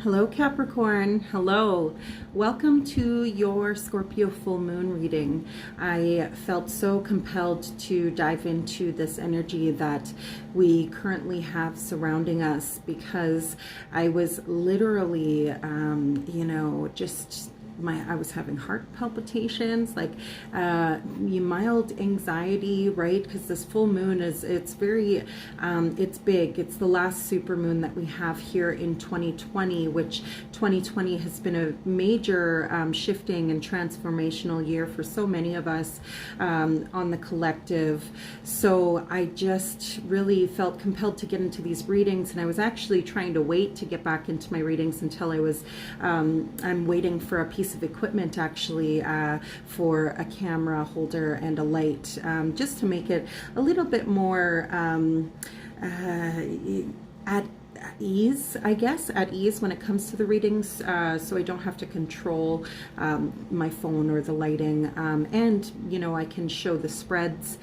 Hello, Capricorn. Hello. Welcome to your Scorpio full moon reading. I felt so compelled to dive into this energy that we currently have surrounding us because I was literally, I was having heart palpitations, like mild anxiety, right? Because this full moon it's very, it's big. It's the last super moon that we have here in 2020, which 2020 has been a major shifting and transformational year for so many of us on the collective. So I just really felt compelled to get into these readings, and I was actually trying to wait to get back into my readings until I was, I'm waiting for a piece of equipment actually for a camera holder and a light, just to make it a little bit more at ease, I guess, at ease when it comes to the readings, so I don't have to control my phone or the lighting, and I can show the spreads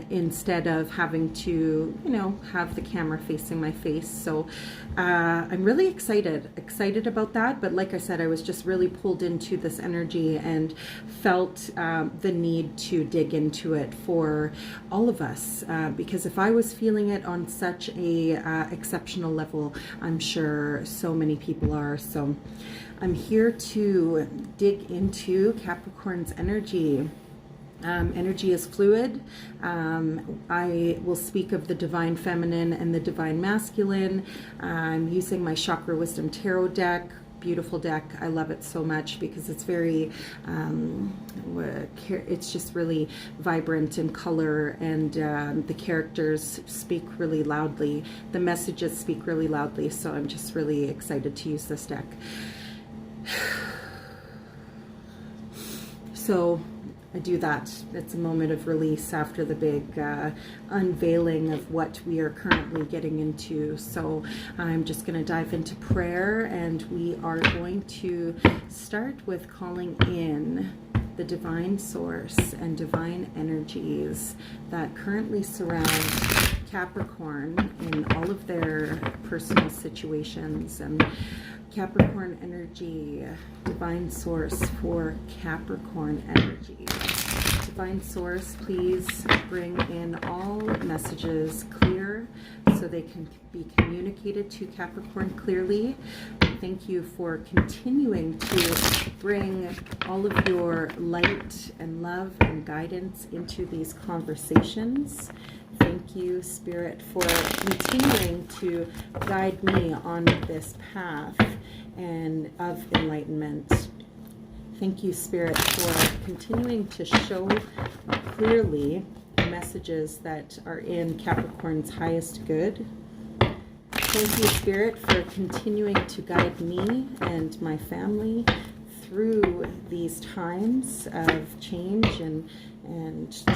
instead of having to have the camera facing my face. So I'm really excited about that. But like I said, I was just really pulled into this energy and felt the need to dig into it for all of us, because if I was feeling it on such a exceptional level, I'm sure so many people are. So I'm here to dig into Capricorn's energy. Energy is fluid. I will speak of the divine feminine and the divine masculine. I'm using my Chakra Wisdom Tarot deck. Beautiful deck. I love it so much because it's very, it's just really vibrant in color, and the characters speak really loudly. The messages speak really loudly. So I'm just really excited to use this deck. So I do that. It's a moment of release after the big unveiling of what we are currently getting into. So I'm just going to dive into prayer, and we are going to start with calling in the divine source and divine energies that currently surround Capricorn in all of their personal situations. And Capricorn energy, divine source for Capricorn energy. Divine source, please bring in all messages clear so they can be communicated to Capricorn clearly. Thank you for continuing to bring all of your light and love and guidance into these conversations. Thank you, Spirit, for continuing to guide me on this path and of enlightenment. Thank you, Spirit, for continuing to show clearly messages that are in Capricorn's highest good. Thank you, Spirit, for continuing to guide me and my family through these times of change and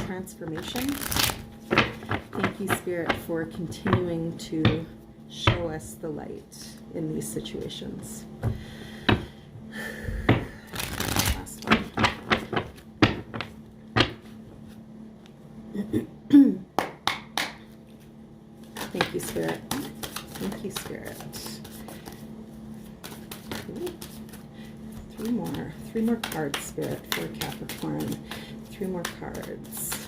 transformation. Thank you, Spirit, for continuing to show us the light in these situations. Last one. Thank you, Spirit. Thank you, Spirit. Three more cards, Spirit, for Capricorn. 3 more cards.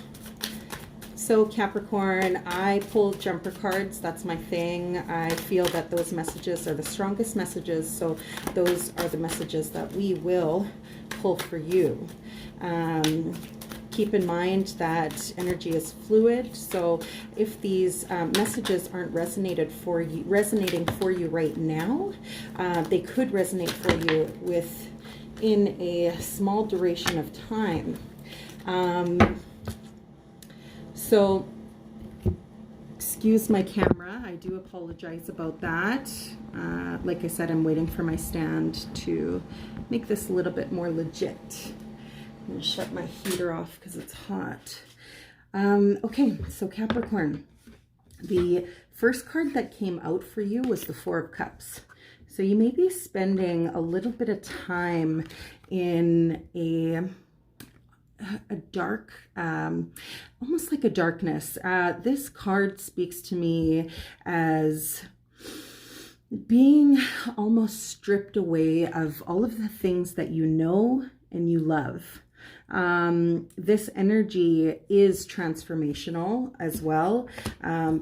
So Capricorn, I pull jumper cards. That's my thing. I feel that those messages are the strongest messages. So those are the messages that we will pull for you. Keep in mind that energy is fluid. So if these messages aren't resonating for you right now, they could resonate for you within a small duration of time. So, excuse my camera. I do apologize about that. Like I said, I'm waiting for my stand to make this a little bit more legit. I'm going to shut my heater off because it's hot. Okay, so Capricorn, the first card that came out for you was the 4 of Cups. So you may be spending a little bit of time in a dark, almost like a darkness. This card speaks to me as being almost stripped away of all of the things that you know and you love. This energy is transformational as well,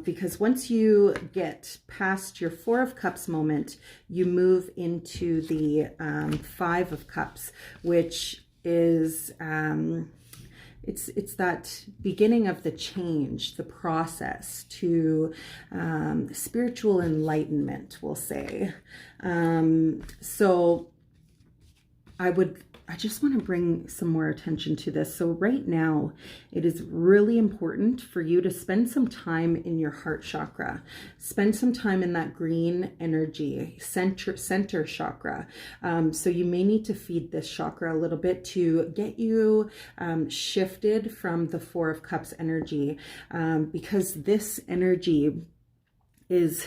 because once you get past your Four of Cups moment, you move into the Five of Cups, which is it's that beginning of the change, the process to spiritual enlightenment, we'll say. So I just want to bring some more attention to this. So right now, it is really important for you to spend some time in your heart chakra. Spend some time in that green energy, center chakra. So you may need to feed this chakra a little bit to get you shifted from the Four of Cups energy, because this energy is,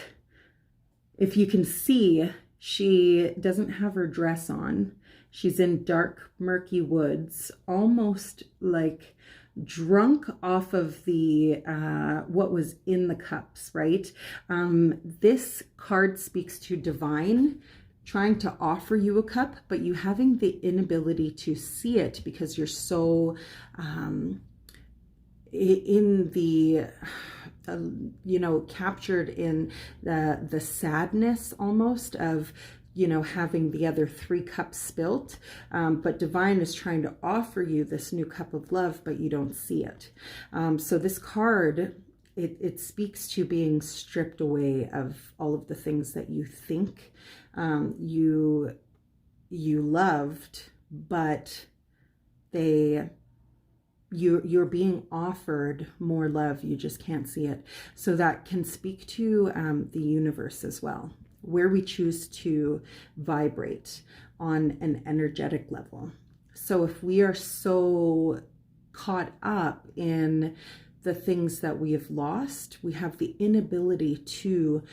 if you can see, she doesn't have her dress on. She's in dark, murky woods, almost like drunk off of the what was in the cups, right? This card speaks to divine trying to offer you a cup, but you having the inability to see it because you're so in the captured in the sadness almost of having the other three cups spilt, but divine is trying to offer you this new cup of love, but you don't see it. So this card, it speaks to being stripped away of all of the things that you think you loved, but you're being offered more love, you just can't see it. So that can speak to the universe as well, where we choose to vibrate on an energetic level. So if we are so caught up in the things that we have lost, we have the inability to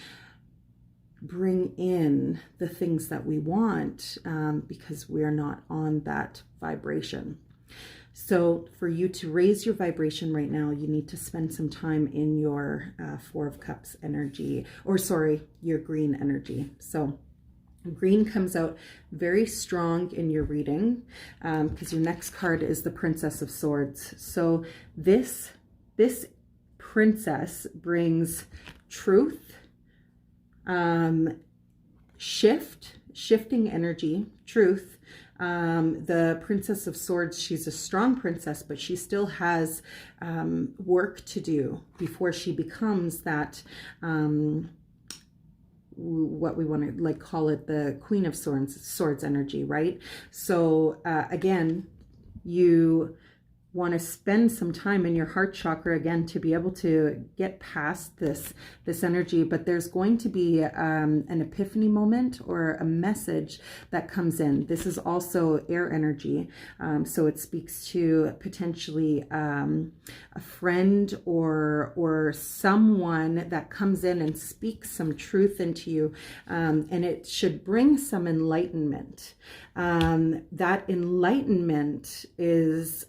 bring in the things that we want, because we're not on that vibration. So for you to raise your vibration right now, you need to spend some time in your Four of Cups energy, or sorry, your green energy. So green comes out very strong in your reading, because your next card is the Princess of Swords. So this princess brings truth, shifting energy, truth. The Princess of Swords, she's a strong princess, but she still has work to do before she becomes that, what we want to call it, the Queen of Swords energy, right? So again, you want to spend some time in your heart chakra again to be able to get past this energy, but there's going to be an epiphany moment or a message that comes in. This is also air energy, so it speaks to potentially a friend or someone that comes in and speaks some truth into you, and it should bring some enlightenment. That enlightenment is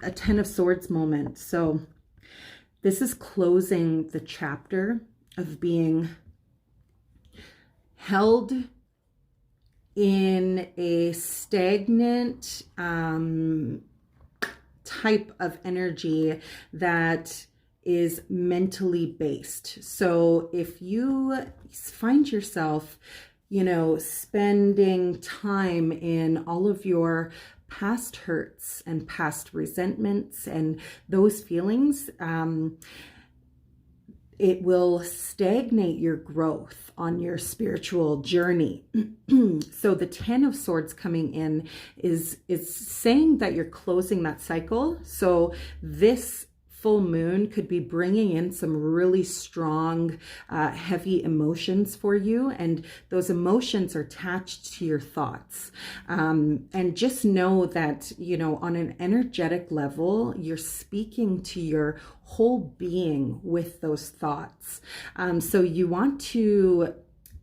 a Ten of Swords moment. So this is closing the chapter of being held in a stagnant type of energy that is mentally based. So if you find yourself, spending time in all of your past hurts and past resentments and those feelings, it will stagnate your growth on your spiritual journey. So the Ten of Swords coming in is saying that you're closing that cycle. So this full moon could be bringing in some really strong, heavy emotions for you. And those emotions are attached to your thoughts. And just know that, on an energetic level, you're speaking to your whole being with those thoughts. So you want to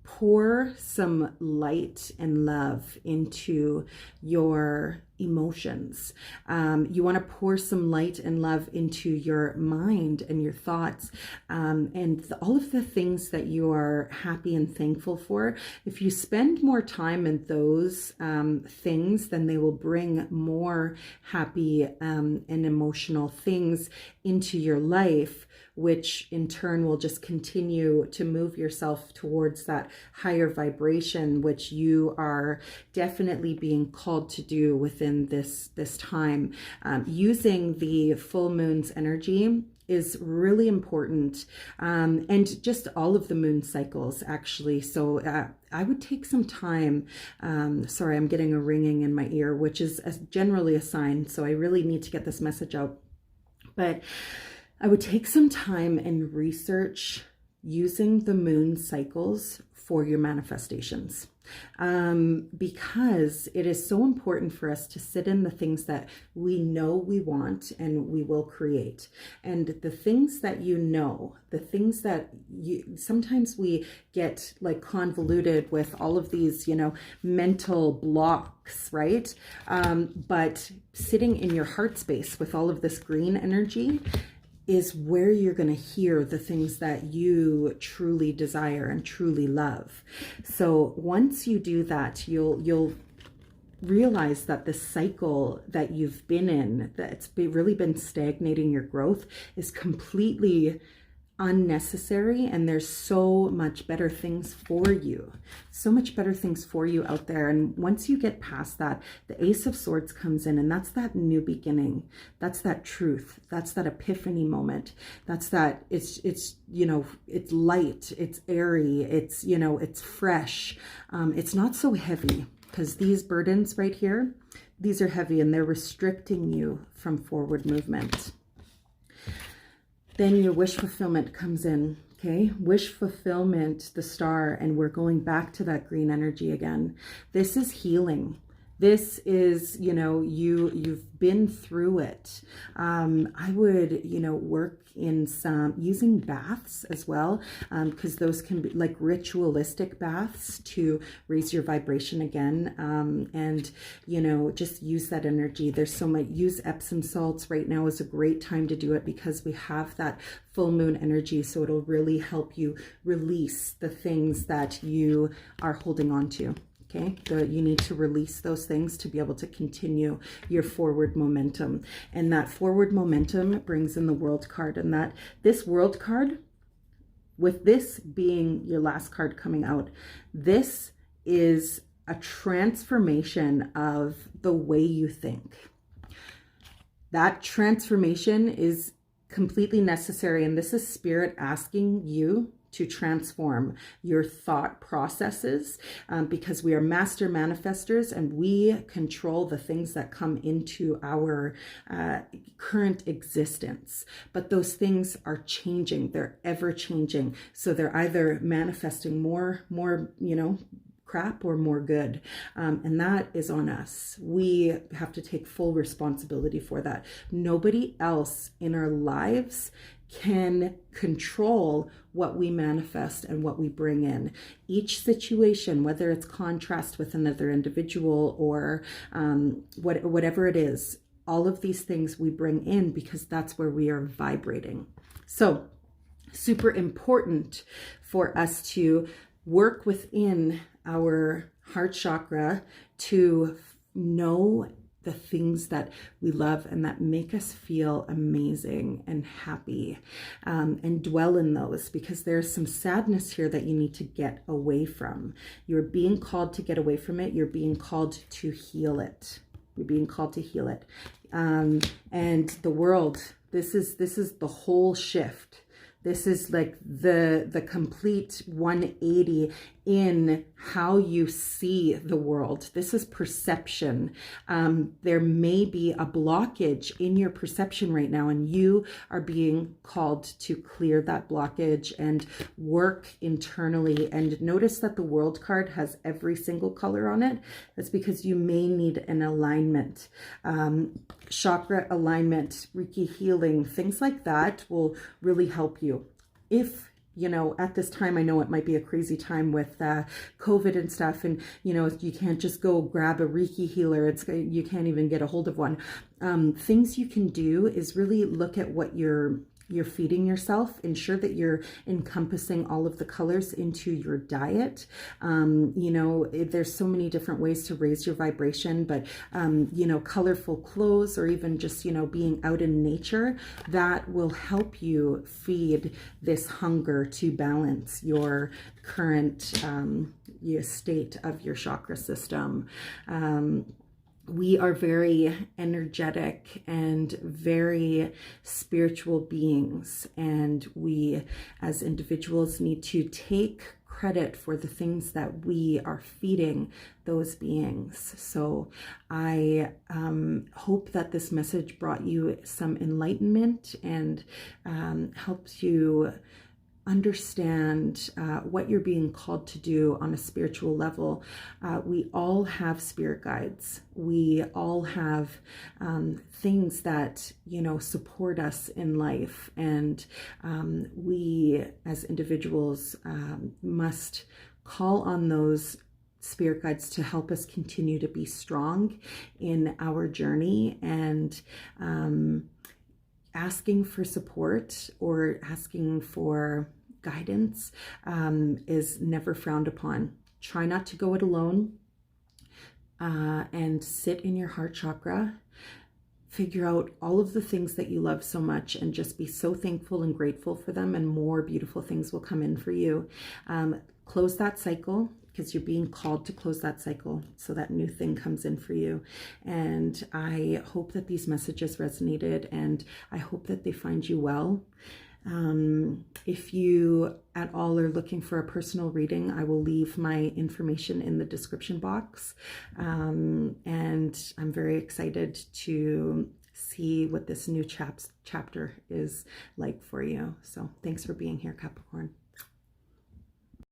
pour some light and love into your emotions. You want to pour some light and love into your mind and your thoughts, and all of the things that you are happy and thankful for. If you spend more time in those things, then they will bring more happy and emotional things into your life, which in turn will just continue to move yourself towards that higher vibration, which you are definitely being called to do within this time. Using the full moon's energy is really important, and just all of the moon cycles, actually. So I would take some time. Sorry, I'm getting a ringing in my ear, which is generally a sign, so I really need to get this message out. But I would take some time and research using the moon cycles for your manifestations, because it is so important for us to sit in the things that we know we want and we will create. And the things that you know, the things that sometimes we get like convoluted with all of these, mental blocks, right? But sitting in your heart space with all of this green energy is where you're going to hear the things that you truly desire and truly love. So once you do that, you'll realize that the cycle that you've been in, that's really been stagnating your growth, is completely unnecessary, and there's so much better things for you, out there. And once you get past that, the Ace of Swords comes in, and that's that new beginning, that's that truth, that's that epiphany moment, that's that it's light, it's airy, it's fresh, it's not so heavy, because these burdens right here, these are heavy and they're restricting you from forward movement. Then your wish fulfillment comes in, okay? Wish fulfillment, the star, and we're going back to that green energy again. This is healing. This is, you've been through it. I would, work in using baths as well, because those can be like ritualistic baths to raise your vibration again. And, just use that energy. There's so much, use Epsom salts. Right now is a great time to do it because we have that full moon energy. So it'll really help you release the things that you are holding on to. Okay, you need to release those things to be able to continue your forward momentum. And that forward momentum brings in the World card. And that this World card, with this being your last card coming out, this is a transformation of the way you think. That transformation is completely necessary. And this is Spirit asking you to transform your thought processes, because we are master manifestors and we control the things that come into our current existence. But those things are changing. They're ever changing. So they're either manifesting more, crap or more good. And that is on us. We have to take full responsibility for that. Nobody else in our lives can control what we manifest and what we bring in. Each situation, whether it's contrast with another individual or whatever it is, all of these things we bring in because that's where we are vibrating. So super important for us to work within our heart chakra to know the things that we love and that make us feel amazing and happy, and dwell in those, because there's some sadness here that you need to get away from. You're being called to get away from it. You're being called to heal it. You're being called to heal it. And the world, this is the whole shift. This is like the complete 180 in how you see the world. This is perception. There may be a blockage in your perception right now, and you are being called to clear that blockage and work internally. And notice that the World card has every single color on it. That's because you may need an alignment. Chakra alignment, Reiki healing, things like that will really help you. If you know, at this time, I know it might be a crazy time with COVID and stuff, and you know, you can't just go grab a Reiki healer. You can't even get a hold of one. Things you can do is really look at what you're feeding yourself. Ensure that you're encompassing all of the colors into your diet. You know, there's so many different ways to raise your vibration, but you know, colorful clothes, or even just, you know, being out in nature, that will help you feed this hunger to balance your current your state of your chakra system. We are very energetic and very spiritual beings, and we as individuals need to take credit for the things that we are feeding those beings. So I hope that this message brought you some enlightenment and helped you understand what you're being called to do on a spiritual level. We all have spirit guides. We all have things that, you know, support us in life. And we as individuals must call on those spirit guides to help us continue to be strong in our journey. And asking for support or asking for guidance is never frowned upon. Try not to go it alone, and sit in your heart chakra. Figure out all of the things that you love so much and just be so thankful and grateful for them, and more beautiful things will come in for you. Close that cycle, because you're being called to close that cycle so that new thing comes in for you. And I hope that these messages resonated, and I hope that they find you well. If you at all are looking for a personal reading, I will leave my information in the description box. And I'm very excited to see what this new chapter is like for you. So thanks for being here, Capricorn.